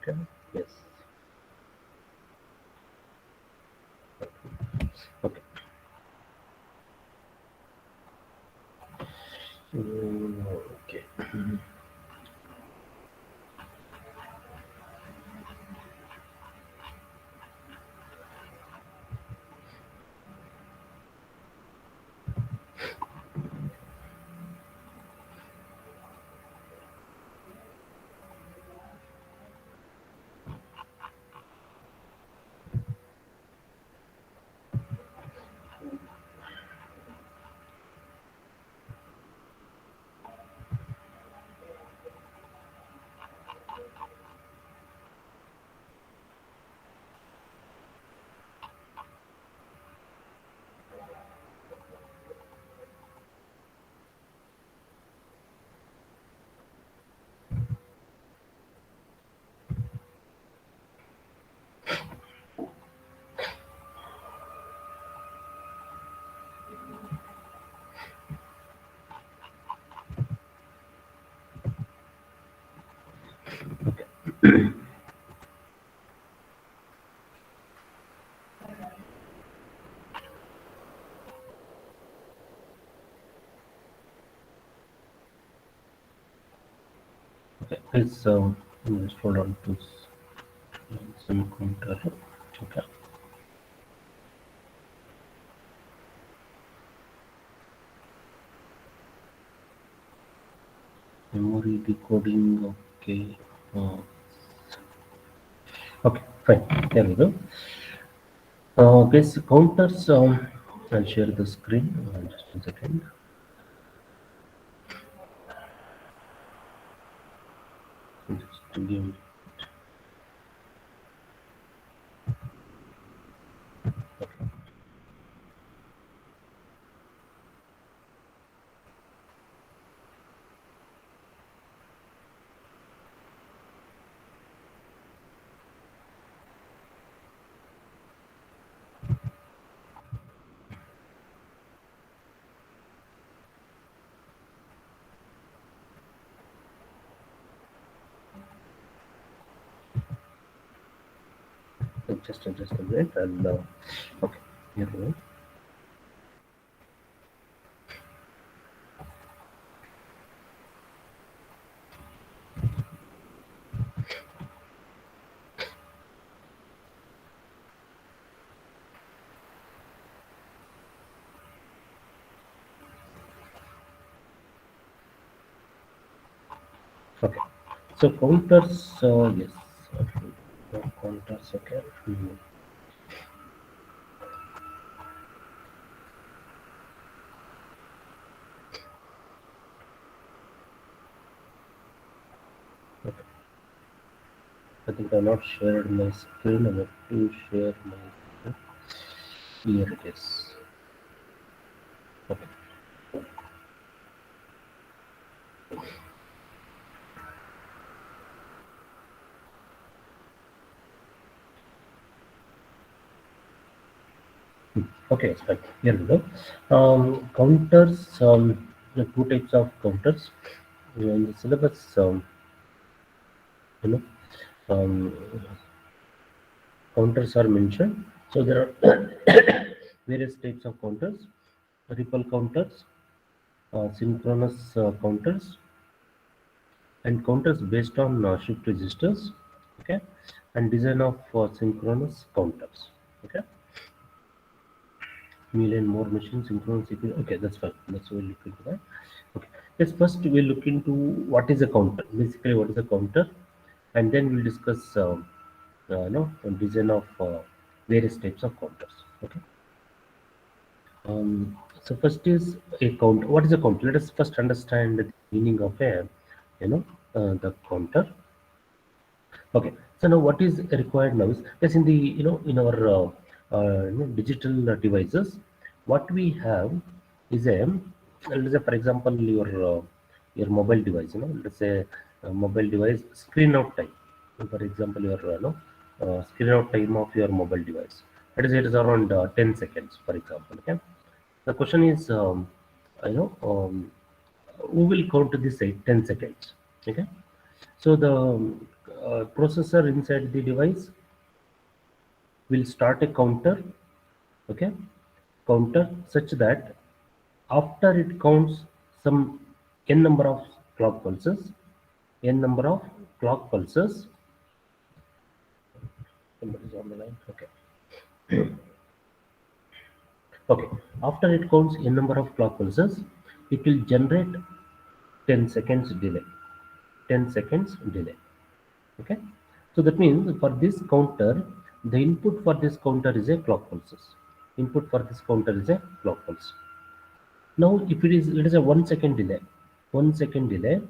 Okay. Yes. Okay. Okay. Okay. Let's scroll down to some counter. Okay. Memory decoding. Okay. Uh, okay. Fine. There we go. Okay. So counters. I'll share the screen. Just a second. Just to give. Just a minute. And okay. Here we go. Okay. So counters. Yes. Okay. Counters. Okay. Okay. I think I not shared my screen. I have to share my. Here it is. Okay. Okay, it's fine. Here we go. Counters. The two types of counters. In the syllabus, you know, um, counters are mentioned. So there are various types of counters: ripple counters, synchronous counters, and counters based on shift registers. Okay, and design of synchronous counters. Okay, million more machines synchronous sequence. Okay, that's fine. That's we'll look into that. Okay, let's first we'll look into what is a counter. Basically, what is a counter, and then we'll discuss design of various types of counters. Okay. So first is a count. What is a counter? Let us first understand the meaning of a the counter. Okay. So now what is required now is yes in the in our digital devices, what we have is a let's say for example your mobile device. Let's say mobile device screen out time. For example, your screen out time of your mobile device. That is it is around 10 seconds, for example. Okay. The question is, you know, who will count this 10 seconds? Okay. So the processor inside the device will start a counter, okay, counter such that after it counts some n number of clock pulses, n number of clock pulses. Somebody is on the line. Okay. Okay. After it counts n number of clock pulses, it will generate 10 seconds delay. 10 seconds delay. Okay. So that means for this counter, the input for this counter is a clock pulses. Input for this counter is a clock pulse. Now, if it is a 1 second delay, 1 second delay,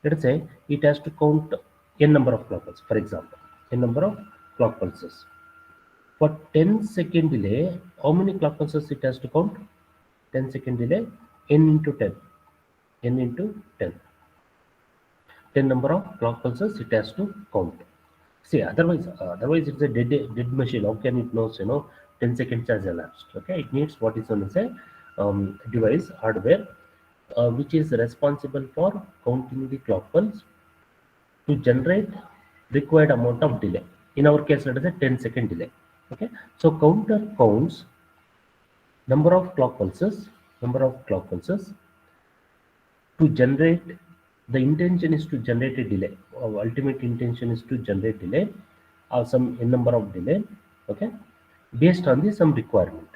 let us say it has to count n number of clock pulses, for example, n number of clock pulses. For 10-second delay, how many clock pulses it has to count? 10-second delay, n into 10, n into 10. 10 number of clock pulses it has to count. See, otherwise it's a dead machine. How can it knows, 10 seconds has elapsed? Okay, it needs what is known as a device, hardware, which is responsible for counting the clock pulse to generate required amount of delay. In our case, let us say 10-second delay. Okay, so counter counts number of clock pulses, number of clock pulses to generate. The intention is to generate a delay. Our ultimate intention is to generate delay, or some n number of delay. Okay, based on the some requirement.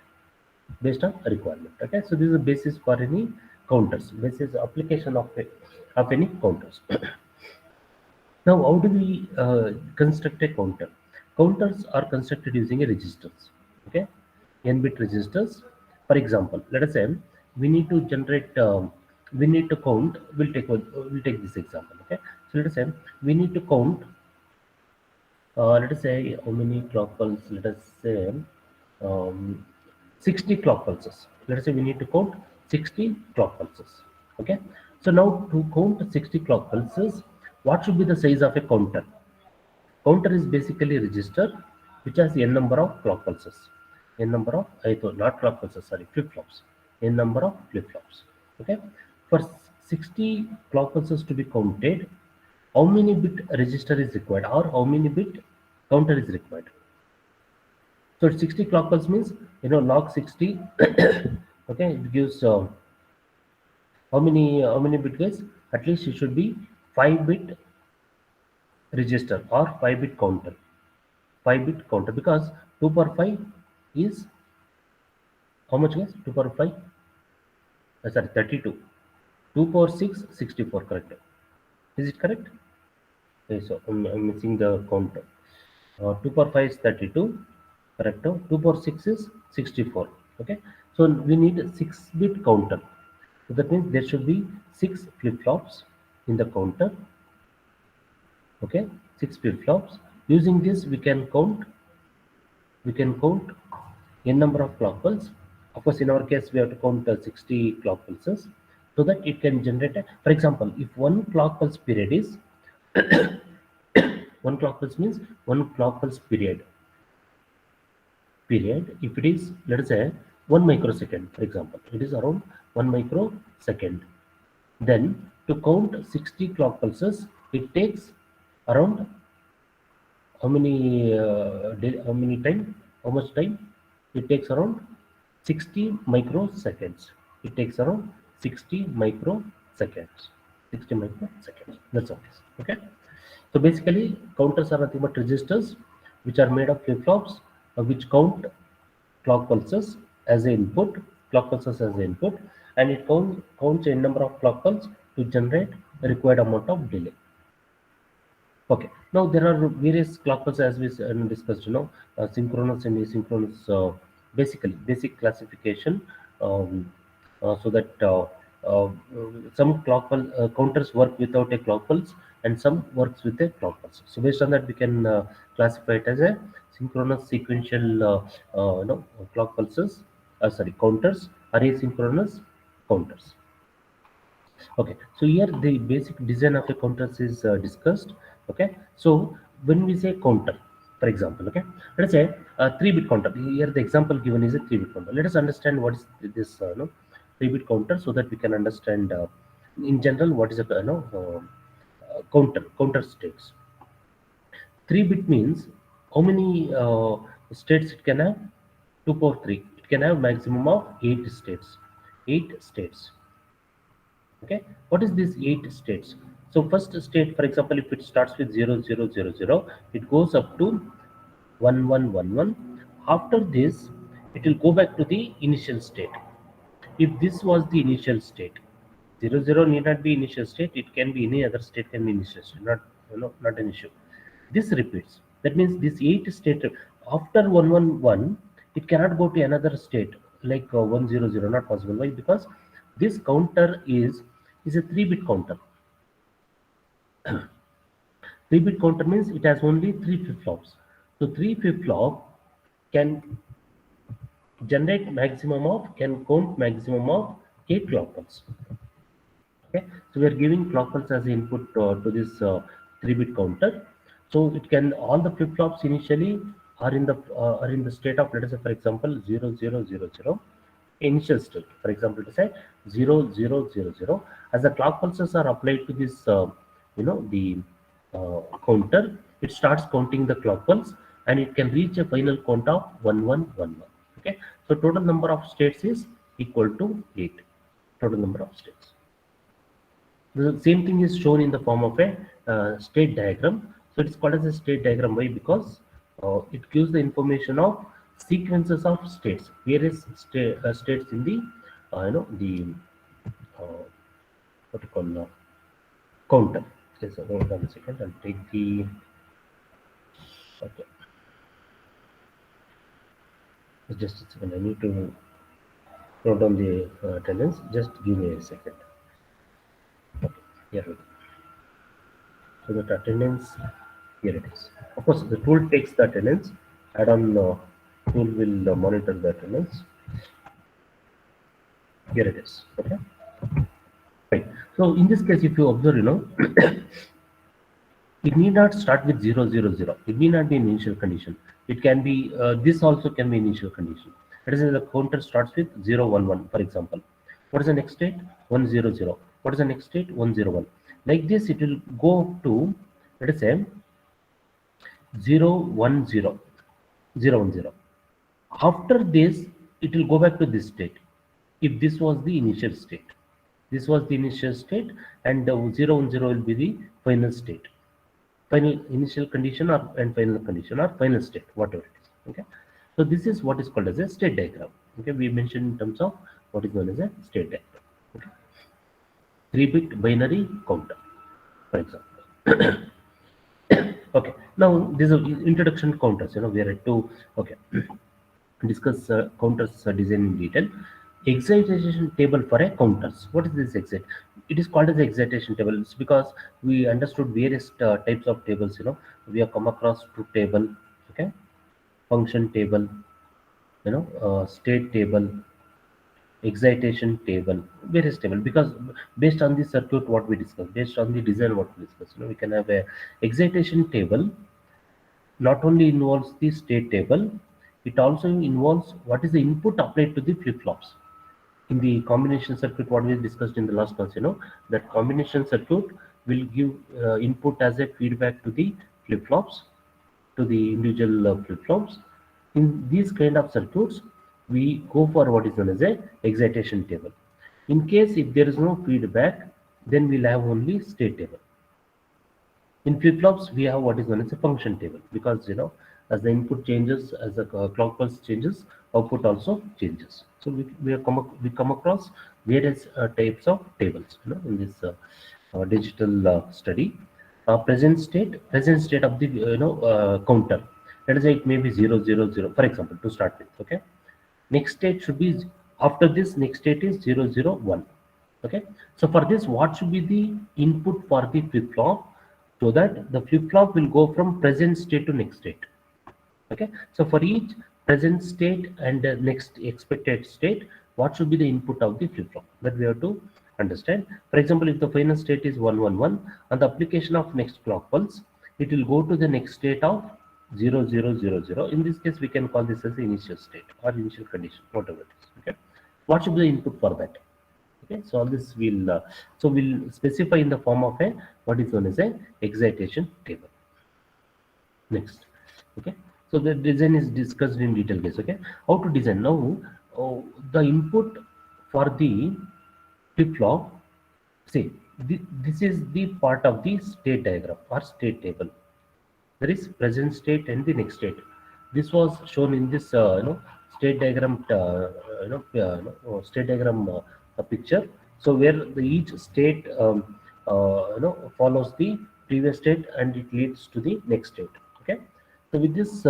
Based on a requirement. Okay, so this is the basis for any counters. Basis application of any counters. Now, how do we construct a counter? Counters are constructed using a registers. Okay, n-bit registers. For example, let us say we need to generate, we need to count. We'll take this example. Okay, so let us say we need to count. Let us say how many clock pulses. Let us say um, 60 clock pulses. Let us say we need to count 60 clock pulses. Okay. So now to count 60 clock pulses, what should be the size of a counter? Counter is basically a register which has n number of clock pulses. N number of, I thought not clock pulses, sorry, flip flops. N number of flip flops. Okay. For 60 clock pulses to be counted, how many bit register is required or how many bit counter is required? So 60 clock pulse means, log 60. Okay, it gives how many bit guys? At least it should be 5-bit register or 5-bit counter. 5-bit counter because 2 per 5 is how much guys? 2 per 5? Sorry, 32. 2 per 6, 64. Correct. Is it correct? Okay, so I'm missing the counter. 2 per 5 is 32. Correct. 2 per 6 is 64. Okay. So we need a 6-bit counter. So that means there should be 6 flip flops in the counter. Okay. 6 flip flops. Using this we can count n number of clock pulses. Of course, in our case, we have to count 60 clock pulses so that it can generate. For example, if one clock pulse period is one clock pulse means one clock pulse period. If it is, let us say, 1 microsecond, for example, it is around 1 microsecond. Then to count 60 clock pulses, it takes around how many time, how much time? It takes around 60 microseconds. It takes around 60 microseconds. 60 microseconds. That's all. Okay. So basically, counters are nothing but registers which are made of flip flops, which count clock pulses as an input, and it counts a number of clock pulses to generate the required amount of delay. Okay. Now there are various clock pulses as we discussed. Synchronous and asynchronous. Basically, basic classification. Um, so that uh, some counters work without a clock pulse, and some works with a clock pulse. So based on that, we can classify it as a synchronous, sequential, clock pulses. Sorry, counters, or asynchronous counters. Okay, so here the basic design of a counters is discussed. Okay, so when we say counter, for example, okay, let's say a 3-bit counter. Here the example given is a 3-bit counter. Let us understand what is this 3-bit counter so that we can understand in general what is a counter states. 3-bit means how many states it can have? 2 power 3. It can have maximum of 8 states. 8 states. Okay. What is this 8 states? So first state, for example, if it starts with 0, 0, 0, 0, it goes up to 1, 1, 1, 1. After this, it will go back to the initial state. If this was the initial state, 0, 0 need not be initial state. It can be any other state, can be initial state. Not an issue. This repeats. That means this 8 state after 111, it cannot go to another state like 100. Not possible. Why? Because this counter is a 3-bit counter. 3-bit counter means it has only 3 flip-flops. So 3 flip-flop can can count maximum of 8 clock pulse. Okay, so we are giving clock pulse as input to this 3-bit counter. So it can all the flip flops initially are in the state of, let us say for example, 0, 0, 0, 0 initial state. For example, to say 0, 0, 0, 0. As the clock pulses are applied to this, the counter, it starts counting the clock pulse and it can reach a final count of 1111. Okay, so total number of states is equal to 8. Total number of states. The same thing is shown in the form of a state diagram. So it is called as a state diagram. Why? Because it gives the information of sequences of states, various states in the the what you call counter. Yes, hold on a second. I'll take the okay. Just a second. I need to note down the attendance. Just give me a second. Okay, here we go. So that attendance, here it is. Of course, the tool takes the attendance. Add-on tool will monitor the attendance. Here it is. Okay. Right. So in this case, if you observe, it need not start with 0, 0, 0. It need not be an initial condition. It can be this also can be initial condition. That is, the counter starts with 0, 1, 1, for example. What is the next state? 1, 0, 0. What is the next state? 1, 0, 1. Like this, it will go up to, let us say, 0, 1, 0, 0, 1, 0. After this, it will go back to this state. If this was the initial state, this was the initial state, and 0, 1, 0 will be the final state, final initial condition and final condition or final state, whatever it is. Okay, so this is what is called as a state diagram. Okay, we mentioned in terms of what is known as a state diagram. Okay, 3-bit binary counter, for example. Okay, now this is introduction to counters. We are at to okay discuss counters design in detail. Excitation table for a counters. What is this excite? It is called as excitation table. It's because we understood various types of tables. We have come across truth table, okay, function table, state table, excitation table, various table. Because based on the circuit what we discussed, based on the design what we discussed, we can have a excitation table. Not only involves the state table, it also involves what is the input applied to the flip flops. In the combination circuit, what we discussed in the last class, that combination circuit will give input as a feedback to the flip flops, to the individual flip flops. In these kind of circuits, we go for what is known as a excitation table. In case if there is no feedback, then we'll have only state table. In flip-flops, we have what is known as a function table, because as the input changes, as the clock pulse changes, output also changes. So we come across various types of tables in this digital study. Present state of the counter. Let us say it may be 0, 0, 0, for example, to start with. Okay, next state should be, after this next state is 0, 0, 1. Okay, so for this, what should be the input for the flip flop, so that the flip flop will go from present state to next state. Okay, so for each present state and next expected state, what should be the input of the flip flop, that we have to understand. For example, if the final state is 1, 1, 1, on the application of next clock pulse, it will go to the next state of 0, 0, 0, 0. In this case, we can call this as the initial state or initial condition, whatever it is. Okay, what should be the input for that? Okay, so all this will we'll specify in the form of a what is known as a excitation table. Next, okay. So the design is discussed in detail case. Okay, how to design now? The input for the flip flop. See, this is the part of the state diagram or state table. There is present state and the next state. This was shown in this state diagram state diagram picture. So where each state follows the previous state and it leads to the next state. Okay, so with this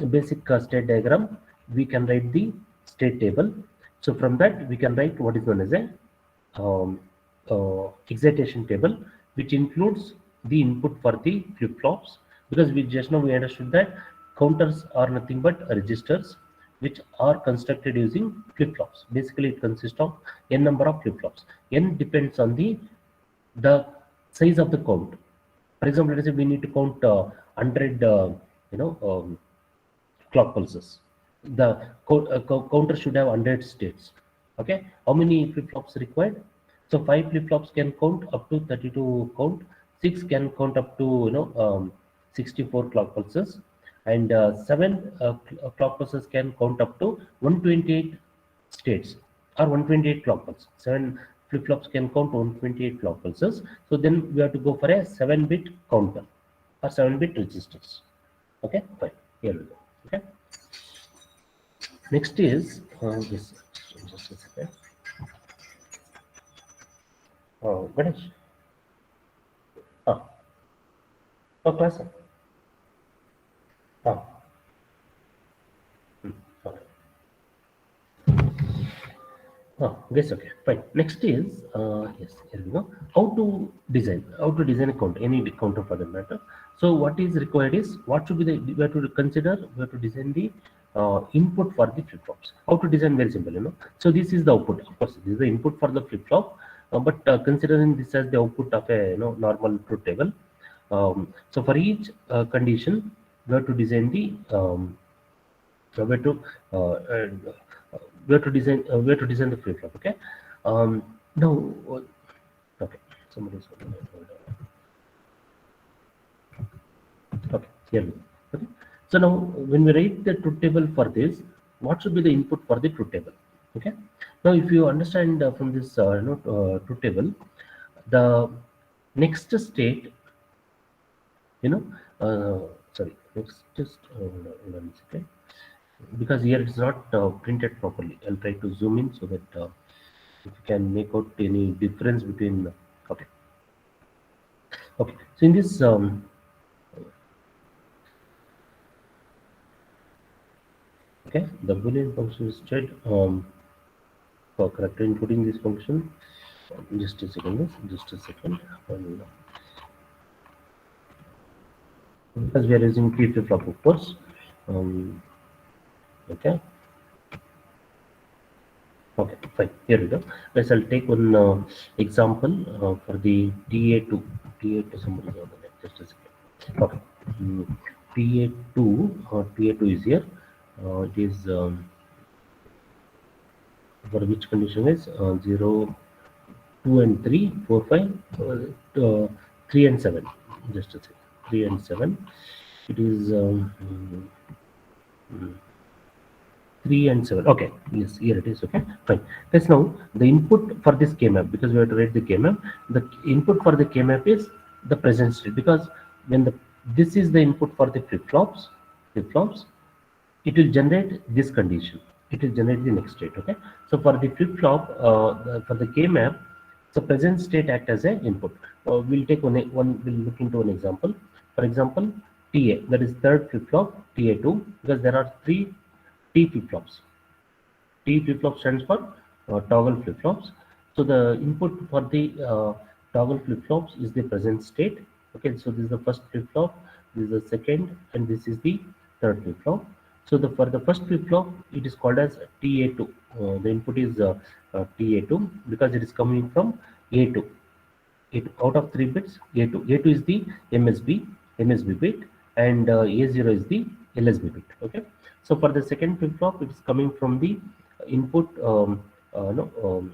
basic state diagram we can write the state table. So from that we can write what is known as a um, excitation table, which includes the input for the flip-flops, because we just now we understood that counters are nothing but registers which are constructed using flip-flops. Basically it consists of n number of flip-flops. N depends on the size of the count. For example, let us say we need to count 100 you know um, clock pulses. The counter should have 100 states. Okay, how many flip flops required? So 5 flip flops can count up to 32 count. 6 can count up to 64 clock pulses, and 7 clock pulses can count up to 128 states or 128 clock pulses. 7 flip flops can count 128 clock pulses. So then we have to go for a 7-bit counter or 7-bit registers. Okay, fine. Here we go. Okay. Next is this. Just a second. Ganesh. Ah, oh, class. Ah, okay. Oh, yes, okay, fine. Next is yes, here we go. How to design a counter, any counter for that matter. So what is required is what should be the we have to consider. We have to design the input for the flip flops. How to design? Very simple, So this is the output. Of course, this is the input for the flip flop, but considering this as the output of a normal truth table. So for each condition, we have to design the where to where to design the flip flop. Okay, now okay, somebody's okay, here we go. Okay, so now when we write the truth table for this, what should be the input for the truth table? Okay, now if you understand from this truth table, the next state, you know sorry, next just hold on a second, because here it's not printed properly. I'll try to zoom in so that if you can make out any difference between okay, okay. So in this okay, the boolean function is said for character including this function. Just a second, just a second. Because we are using p flip flop, of course. Okay. Okay, fine. Here we go. Let's I'll take one example for the TA2. TA2, somebody on the net. Just a second. Okay. TA2 TA2 is here. It is for which condition is 0, 2 and 3, 4, 5, 3 and 7. Just a second. 3 and 7. It is 3 and 7. Okay, yes, here it is. Okay, fine. Let's now the input for this K map, because we have to write the K map. The input for the K map is the present state, because when this is the input for the flip flops, it will generate this condition. It will generate the next state. Okay, so for the flip flop, for the K map, so present state act as an input. We'll take one. We'll look into an example. For example, TA, that is third flip flop, TA2, because there are 3 T flip flops. T flip flop stands for toggle flip flops. So the input for the toggle flip flops is the present state. Okay, so this is the first flip flop, this is the second, and this is the third flip flop. So for the first flip flop, it is called as TA2. The input is TA2 because it is coming from A2. Out of 3 bits, A2 is the MSB bit, and A0 is the LSB bit. Okay, so for the second flip flop, it is coming from the input no,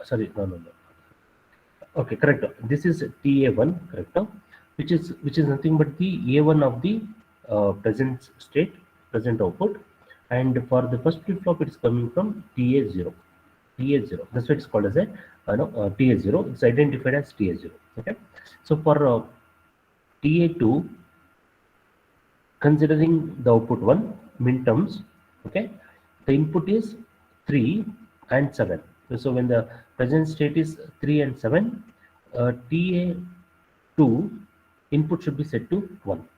Sorry, no, no, no. Okay, correct. This is TA1, correct? Which is nothing but the A1 of the present state, present output, and for the first flip flop, it's coming from TA0. TA0. That's why it's called as a no, TA0. It's identified as TA0. Okay. So for TA2, considering the output 1 min terms, okay, the input is 3 and 7. So when the present state is 3 and 7, ta2 input should be set to 1.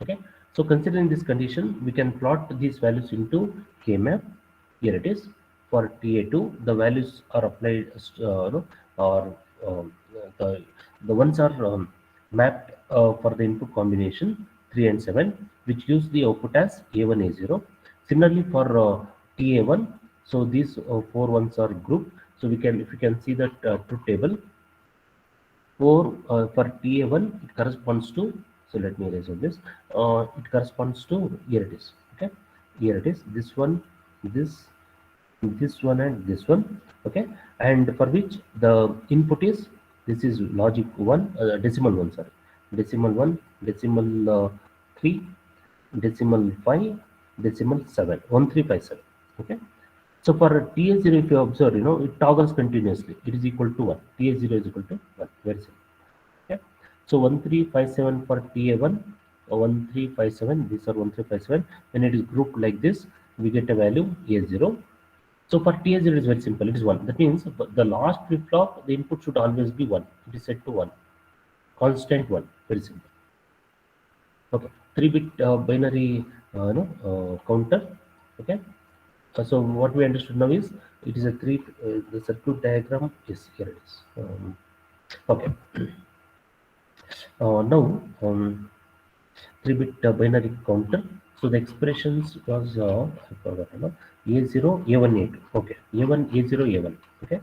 Okay, so considering this condition, we can plot these values into K map. Here it is. For TA2, the values are applied, or the the ones are mapped for the input combination 3 and 7, which gives the output as A1 A0. Similarly for TA1, so these four ones are grouped. So we can, if you can see that truth table, for TA1, it corresponds to, so let me erase all this. It corresponds to, here it is. Okay, here it is. This one, this, this one, and this one. Okay, and for which the input is, this is logic one, decimal one, sorry, decimal one, decimal 3, decimal 5, decimal 7, 1357. Okay, so for TA0, if you observe, it toggles continuously. It is equal to 1. TA0 is equal to 1. Very simple. Okay. So 1357 for TA1, 1357, these are 1357. When it is grouped like this, we get a value A0. So for TA0, it is very simple. It is 1. That means the last flip flop, the input should always be 1. It is set to 1. Constant 1. Very simple. Okay. 3-bit binary counter. Okay. So what we understood now is, it is a the circuit diagram is here it is. Okay. Now, 3-bit binary counter. So the expressions was I forgot, A0, A1, A2. Okay, A1, A0, A1. Okay.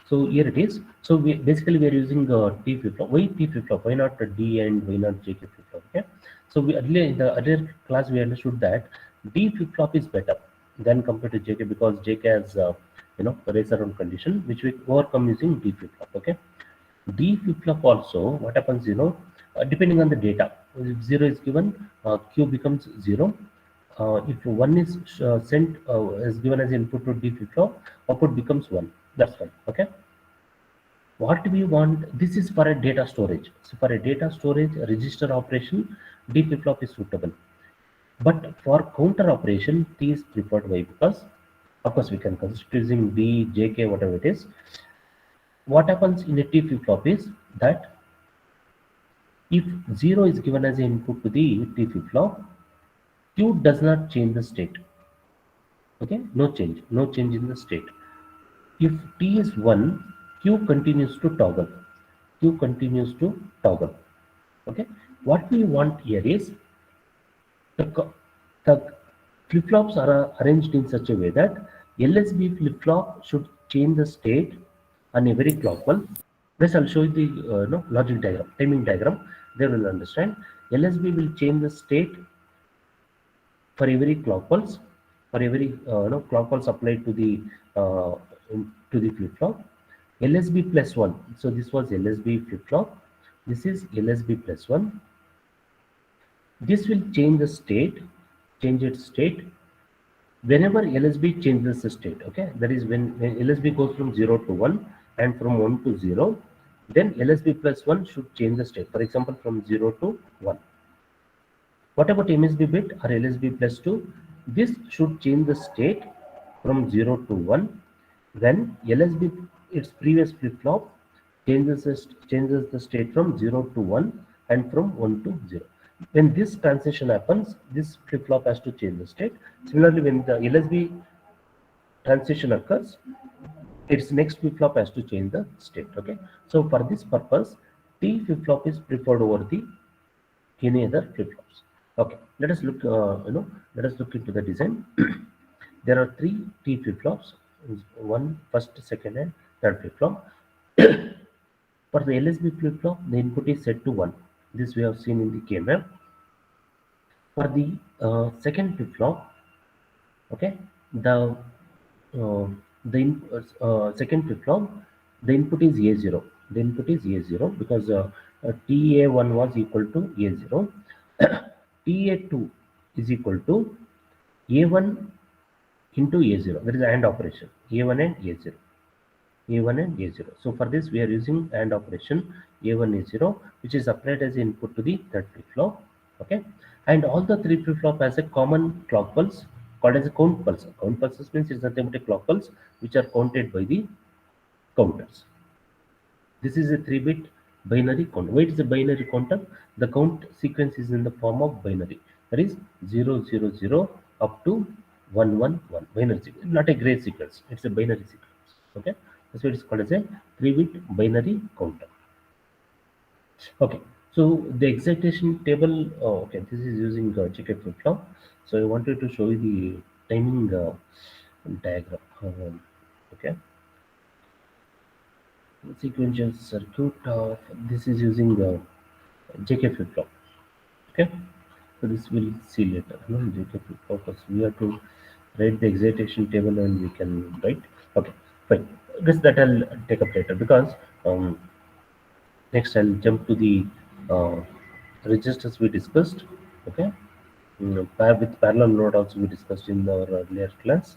So here it is. So we are using T flip flop. Why T flip flop? Why not D and why not JK flip flop? Okay. So we earlier, in the earlier class, we understood that D flip flop is better than compared to JK, because JK has race around condition, which we overcome using D flip flop. Okay. D flip flop also, what happens, depending on the data. If 0 is given, Q becomes 0. If 1 is sent, is given as input to D flip flop, output becomes 1. That's fine. Okay. What we want, this is for a data storage. So for a data storage register operation, D flip flop is suitable. But for counter operation, T is preferred. Why? Because of course we can consider using D, JK, whatever it is. What happens in a T flip flop is that if 0 is given as an input to the T flip flop, Q does not change the state. Okay, no change in the state. If T is 1, Q continues to toggle. Q continues to toggle. Okay, what we want here is the, the flip flops are arranged in such a way that LSB flip flop should change the state on every clock pulse. Next, I'll show you the logic diagram, timing diagram. They will understand. LSB will change the state for every clock pulse, for every clock pulse applied uh, to the flip flop. LSB plus 1. So this was LSB flip flop. This is LSB plus 1. This will change the state, change its state whenever LSB changes the state. Okay, that is when LSB goes from 0 to 1 and from 1 to 0, then LSB plus 1 should change the state. For example, from 0 to 1. What about MSB bit or LSB plus 2? This should change the state from 0 to 1 when LSB, its previous flip flop, changes the state from 0 to 1 and from 1 to 0. When this transition happens, this flip flop has to change the state. Similarly, when the LSB transition occurs, its next flip flop has to change the state. Okay. So for this purpose, T flip flop is preferred over the any other flip flops. Okay, let us look. Let us look into the design. There are 3 T flip flops: one, first, second, and third flip flop. For the LSB flip flop, the input is set to 1. This we have seen in the K map. For the second flip flop, okay, the uh, The second flip flop, the input is A0. The input is A0 because TA1 was equal to A0. TA2 is equal to A1 into A0. There is an AND operation. A1 and A0. A1 and A0. So for this we are using AND operation A1 A0, which is applied as input to the third flip flop. Okay, and all the three flip flop has a common clock pulse called as a count pulse. Count pulses means it's nothing but a clock pulse which are counted by the counters. This is a 3-bit binary count. Why it is a binary counter? The count sequence is in the form of binary. That is 000 up to 111. Binary sequence. Not a gray sequence. It's a binary sequence. Okay. That's why it is called as a 3-bit binary counter. Okay. So the excitation table. Oh, okay. This is using chicken flip flop. So I wanted to show you the timing diagram. Okay. Sequential circuit. This is using JK flip flop. Okay, so this we'll see later. No, JK flip flop because we have to write the excitation table and we can write. Okay, fine. Guess that I'll take up later because um, next I'll jump to the uh, registers we discussed. Okay, with parallel load also we discussed in our earlier class.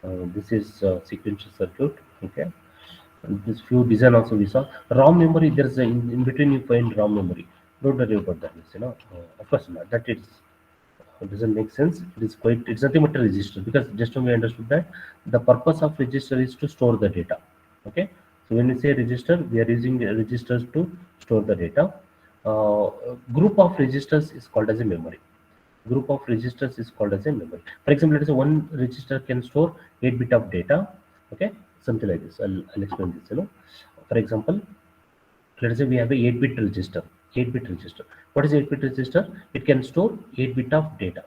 This is sequential circuit. Okay, and this few design also we saw. ROM memory, there's a, in between you find ROM memory. Don't worry about that. Of course not. That it doesn't make sense. It is quite. It's nothing but a register because just now we understood that the purpose of register is to store the data. Okay. So when we say register, we are using registers to store the data. Uh, Group of registers is called as a memory. Group of registers is called as a memory. For example, let us say one register can store 8-bit of data. Okay, something like this. I'll explain this. For example, let us say we have a 8-bit register. 8-bit register. What is 8-bit register? It can store 8-bit of data.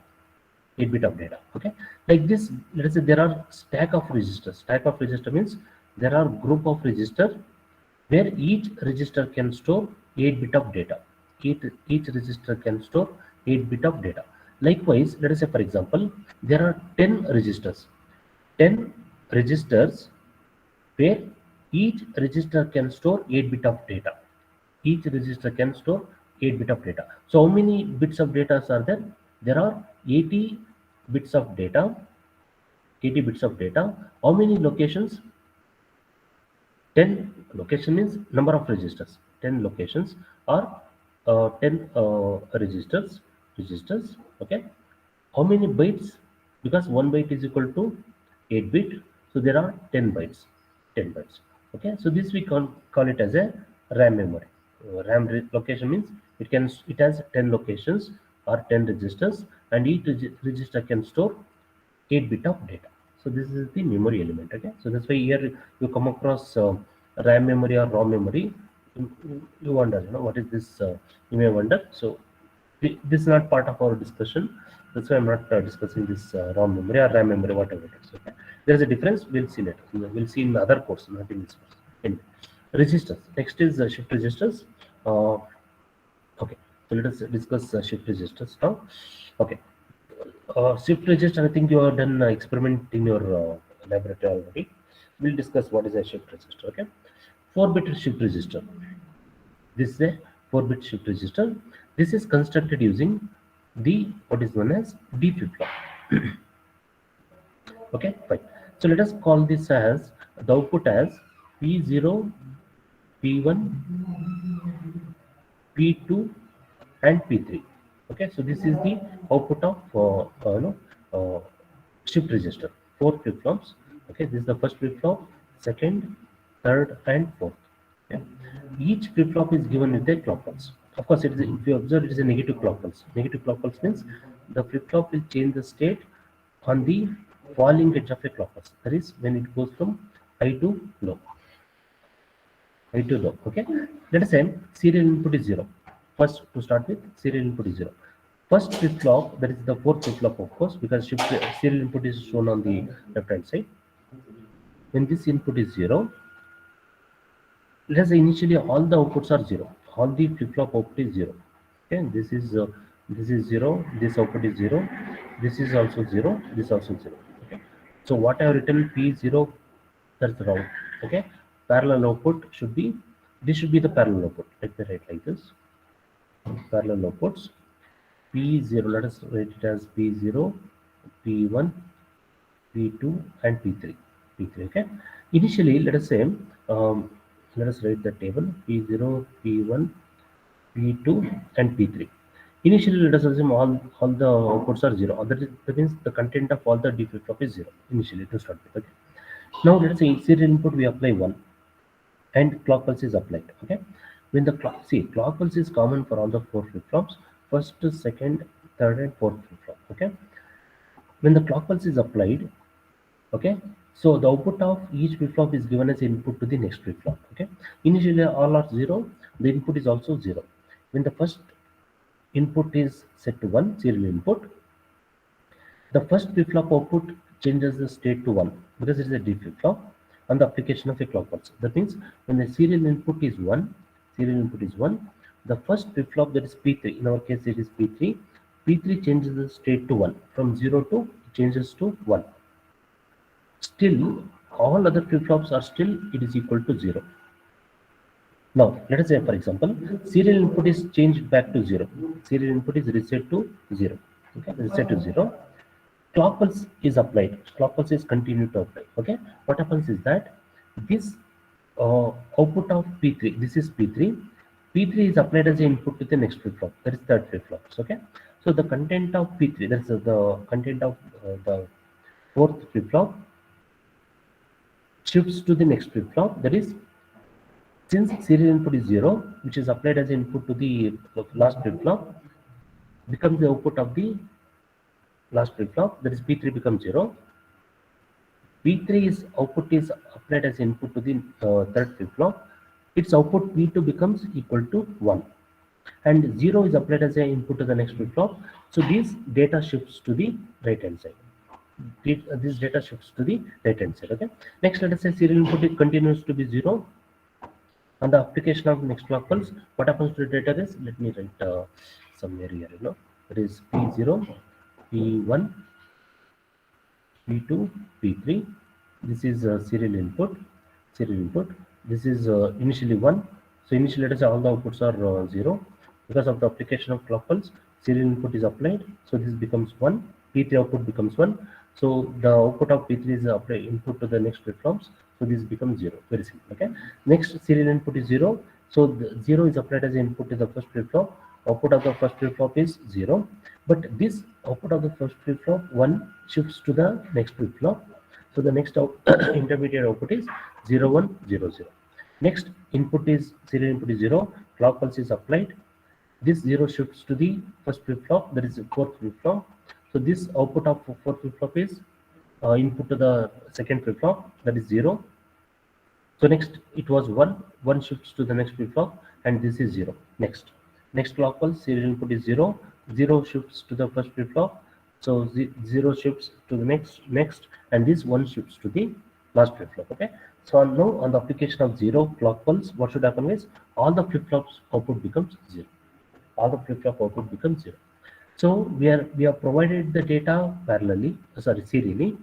8-bit of data. Okay, like this. Let us say there are stack of registers. Stack of register means there are group of register where each register can store 8-bit of data. Each register can store 8-bit of data. Likewise, let us say for example, there are 10 registers. 10 registers where each register can store 8-bit of data. Each register can store 8-bit of data. So how many bits of data are there? There are 80 bits of data. 80 bits of data. How many locations? 10 location means number of registers. 10 locations or 10 registers. Okay. How many bytes? Because 1 byte is equal to 8 bit. So there are 10 bytes. 10 bytes. Okay. So this we call it as a RAM memory. Location means it has 10 locations or 10 registers, and each register can store 8-bit of data. So this is the memory element. Okay, so that's why here you come across RAM memory or ROM memory. You wonder, what is this? You may wonder. So this is not part of our discussion. That's why I'm not discussing this ROM memory or RAM memory, whatever it is. Okay, there is a difference. We'll see later. We'll see in other course, not in this course. Anyway, registers. Next is shift registers. Uh, okay, so let us discuss shift registers now. Okay, shift register, I think you have done experiment in your laboratory already. We'll discuss what is a shift register. Okay, 4-bit shift register. This is a 4-bit shift register. This is constructed using the what is known as D flip flop. Okay, fine. So let us call this as the output as P0, P1, P2, and P3. Okay, so this is the output of shift register. 4 flip flops. Okay, this is the first flip flop, second, third, and fourth. Okay. Each flip flop is given with a clock pulse. Of course, it is, if you observe, it is a negative clock pulse. Negative clock pulse means the flip flop will change the state on the falling edge of a clock pulse. That is when it goes from high to low. High to low. Okay. Let us say serial input is 0. First, to start with, serial input is 0. First flip flop, that is the fourth flip flop, of course, because serial input is shown on the left hand side. When this input is 0, let us say initially all the outputs are 0. All the flip flop output is 0. Okay, this is 0. This output is 0. This is also 0. This also 0. Okay. So what I have written P0, That's wrong. Okay, parallel output should be, this should be the parallel output. Let me write like this: parallel outputs P0. Let us write it as P0, P1, P2, and P3. P3. Okay. Initially, let us say, let us write the table P0, P1, P2, and P3. Initially, let us assume all the outputs are zero. That means the content of all the D flip flop is zero initially to start with. Okay. Now let us say serial input we apply 1 and clock pulse is applied. Okay. When the clock, see, clock pulse is common for all the four flip flops, first, second, third, and fourth flip flop. Okay. When the clock pulse is applied, okay, so the output of each flip flop is given as input to the next flip flop. Okay. Initially all are zero, the input is also zero. When the first input is set to 1, serial input, the first flip flop output changes the state to 1 because it is a D flip flop on the application of a clock pulse. That means when the serial input is 1, the first flip flop, that is P3, in our case it is P3, P3 changes the state to 1. From 0 to, it changes to 1. Still, all other flip flops are still, it is equal to 0. Now, let us say, for example, serial input is changed back to 0. Serial input is reset to 0. Okay, reset to 0. Clock pulse is applied. Clock pulse is continued to apply. Okay, what happens is that this output of P3, this is P3. P3 is applied as an input to the next flip flop. That is third flip flop. Okay, so the content of P3, that is the content of the fourth flip flop, shifts to the next flip flop. That is, since serial input is 0, which is applied as input to the last flip flop, becomes the output of the last flip flop. That is, P3 becomes 0. P3 is output is applied as input to the third flip flop. Its output P2 becomes equal to 1. And 0 is applied as an input to the next flip flop. So this data shifts to the right hand side. This data shifts to the right hand side. Okay. Next, let us say serial input continues to be 0. On the application of next clock pulse, what happens to the data is, let me write somewhere here, it is P0, P1, P2, P3. This is serial input. This is initially 1. So initially, let us say all the outputs are 0. Because of the application of clock pulse, serial input is applied. So this becomes 1. P3 output becomes 1. So the output of P3 is applied input to the next flip flops. So this becomes 0. Very simple. Okay. Next serial input is 0. So the 0 is applied as input to the first flip flop. Output of the first flip flop is 0. But this output of the first flip flop 1 shifts to the next flip flop. So the next intermediate output is 0, 1, 0, 0. Next input is serial input is 0. Clock pulse is applied. This 0 shifts to the first flip flop, that is the fourth flip flop. So this output of fourth flip flop is input to the second flip flop, that is 0. So next it was 1. 1 shifts to the next flip flop, and this is 0. Next clock pulse, serial input is 0. 0 shifts to the first flip flop. So 0 shifts to the next, and this 1 shifts to the last flip flop. Okay. So now on the application of 0 clock pulse, what should happen is all the flip flops output becomes 0. All the flip flop output becomes 0. So we have provided the data serially.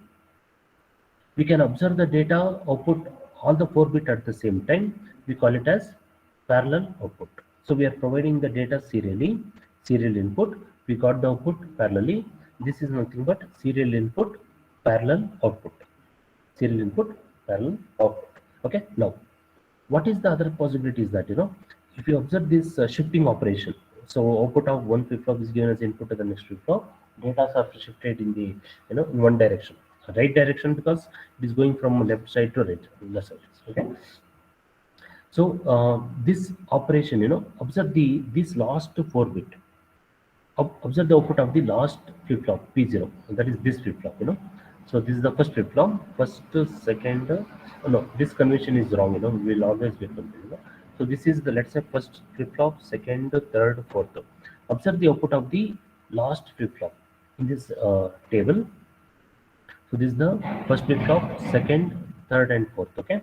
We can observe the data output all the 4 bit at the same time. We call it as parallel output. So we are providing the data serially, serial input. We got the output parallelly. This is nothing but serial input, parallel output. Serial input, parallel output. Okay. Now, what is the other possibility is that, if you observe this shifting operation, so output of one flip flop is given as input to the next flip flop, data are shifted in the, in one direction, right direction, because it is going from left side to right, left side. Okay. So this operation, observe this last 4 bit. Observe the output of the last flip flop P0, that is this flip flop. So this is the first flip flop, first, second, no, this convention is wrong, we will always get confused. So this is the, let's say, first flip flop, second, third, fourth. Observe the output of the last flip flop in this table. So this is the first flip flop, second, third, and fourth. Okay.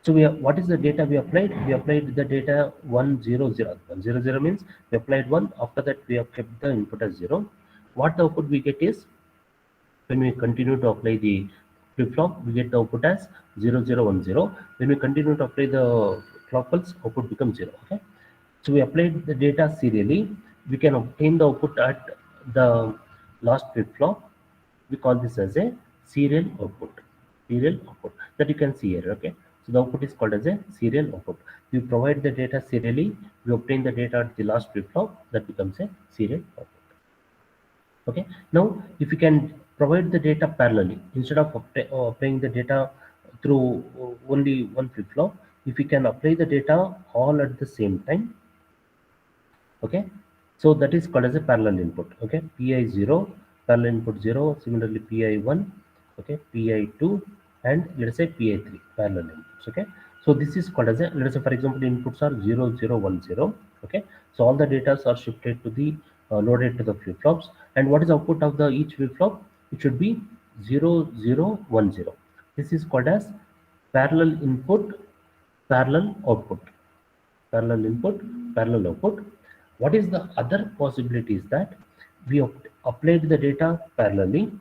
So we have, what is the data we applied? We applied the data 1, 0, 0. 1, 0, 0 means we applied 1. After that, we have kept the input as 0. What the output we get is, when we continue to apply the flip-flop, we get the output as 0, 0, 1, 0. When we continue to apply the clock pulse, output becomes 0. Okay. So we applied the data serially. We can obtain the output at the last flip-flop. We call this as a serial output. Serial output that you can see here. Okay. So the output is called as a serial output. We provide the data serially. We obtain the data at the last flip-flop. That becomes a serial output. Okay. Now if you can provide the data parallelly instead of applying the data through only one flip-flop, if you can apply the data all at the same time, okay, so that is called as a parallel input. Okay, pi0 parallel input 0, similarly pi1, okay, pi2, and let us say pi3 parallel inputs. Okay, so this is called as a, let us say for example inputs are 0, 0, 1, 0. Okay, so all the data are shifted to the loaded to the flip flops, and what is output of the each flip flop? It should be 0, 0, 1, 0. This is called as parallel input, parallel output. Parallel input, parallel output. What is the other possibility is that we applied the data parallelly,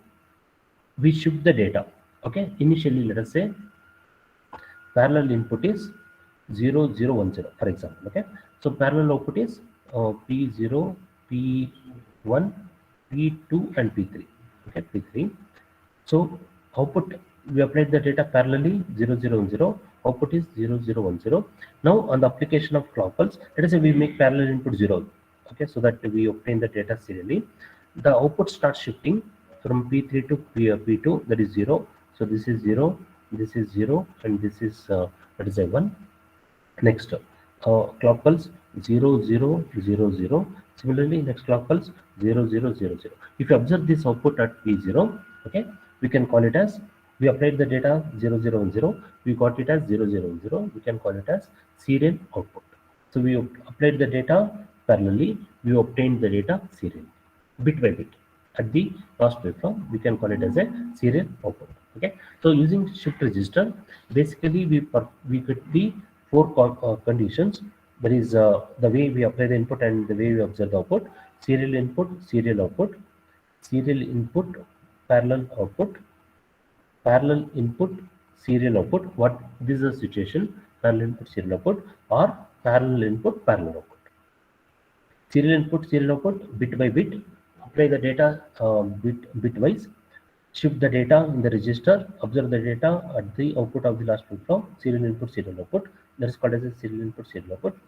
we shift the data. Okay, initially let us say parallel input is 0, 0, 1, 0, for example. Okay, so parallel output is P0, P1, P2, and P3. Okay, P3. So output, we applied the data parallelly 0, 0, 1, 0. Output is 0, 0, 1, 0. Now on the application of clock pulse, let us say we make parallel input 0. Okay, so that we obtain the data serially. The output starts shifting from P3 to P2, that is 0. So this is 0, this is 0, and this is that is a 1. Next, clock pulse 0, 0, 0, 0. Similarly, next clock pulse 0, 0, 0, 0. If you observe this output at P0, okay, we can call it as, we applied the data 0, 0, 1, 0. We got it as 0, 0, 1, 0. We can call it as serial output. So we applied the data parallelly. We obtained the data serially, bit by bit. At the last waveform, we can call it as a serial output. Okay. So using shift register, basically we get the four conditions. That is the way we apply the input and the way we observe the output. Serial input, serial output, serial input, parallel output, parallel input, serial output. What this is the situation? Parallel input, serial output, or parallel input, parallel output. Serial input, serial output, bit by bit. Apply the data bitwise. Shift the data in the register. Observe the data at the output of the last flip-flop. Serial input, serial output. That is called as a serial input, serial output.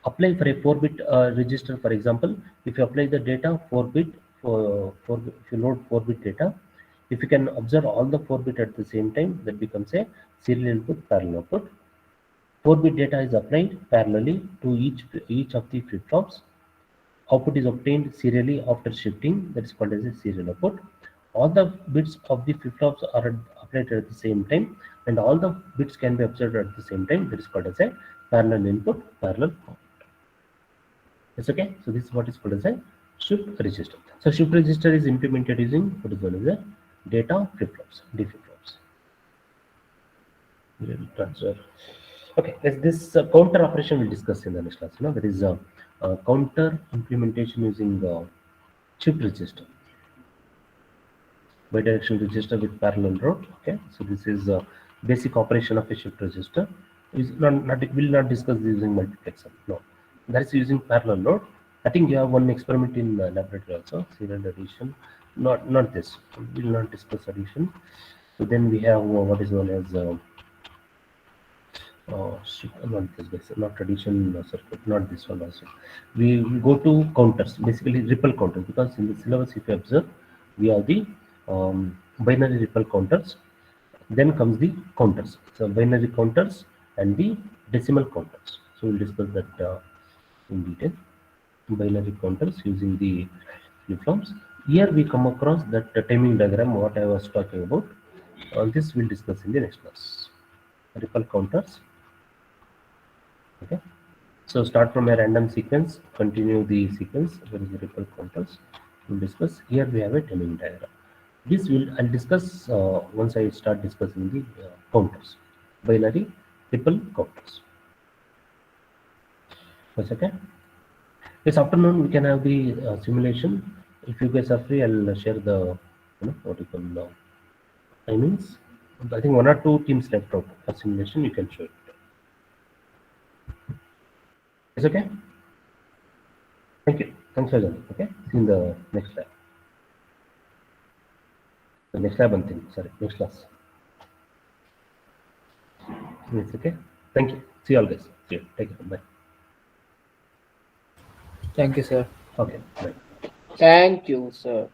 Apply for a 4-bit register, for example. If you apply the data 4-bit, if you load 4-bit data, if you can observe all the 4-bit at the same time, that becomes a serial input, parallel output. 4-bit data is applied parallelly to each of the flip-flops. Output is obtained serially after shifting, that is called as a serial output. All the bits of the flip-flops are applied at the same time, and all the bits can be observed at the same time, that is called as a parallel input, parallel output. That's okay. So this is what is called as a shift register. So shift register is implemented using what is known as a data flip-flops, D flip-flops. Transfer. Okay, this counter operation we'll discuss in the next class. There is a counter implementation using shift register, bidirectional register with parallel route. Okay, so this is a basic operation of a shift register. Is not will not discuss this using multiplexer. No, that is using parallel route. I think you have one experiment in laboratory also, serial addition. Not this. We will not discuss addition. So then we have what is known as not this basic, not tradition circuit, not this one also. We go to counters, basically ripple counters, because in the syllabus, if you observe, we have the binary ripple counters. Then comes the counters. So binary counters and the decimal counters. So we'll discuss that in detail. Binary counters using the flip-flops. Here we come across that timing diagram, what I was talking about. This we'll discuss in the next class. Ripple counters. Okay. So start from a random sequence, continue the sequence. There is a ripple counters. We'll discuss. Here we have a timing diagram. This will I'll discuss once I start discussing the counters, binary ripple counters. That's okay. This afternoon we can have the simulation. If you guys are free, I'll share the what you call I means I think one or two teams left out for simulation. You can show it. It's okay. Thank you. Thanks for joining. Okay. See you in the next lab. The next lab, one thing. Sorry, next class. It's okay. Thank you. See you all guys. See you. Take care. Bye. Thank you, sir. Okay. Bye. Thank you, sir.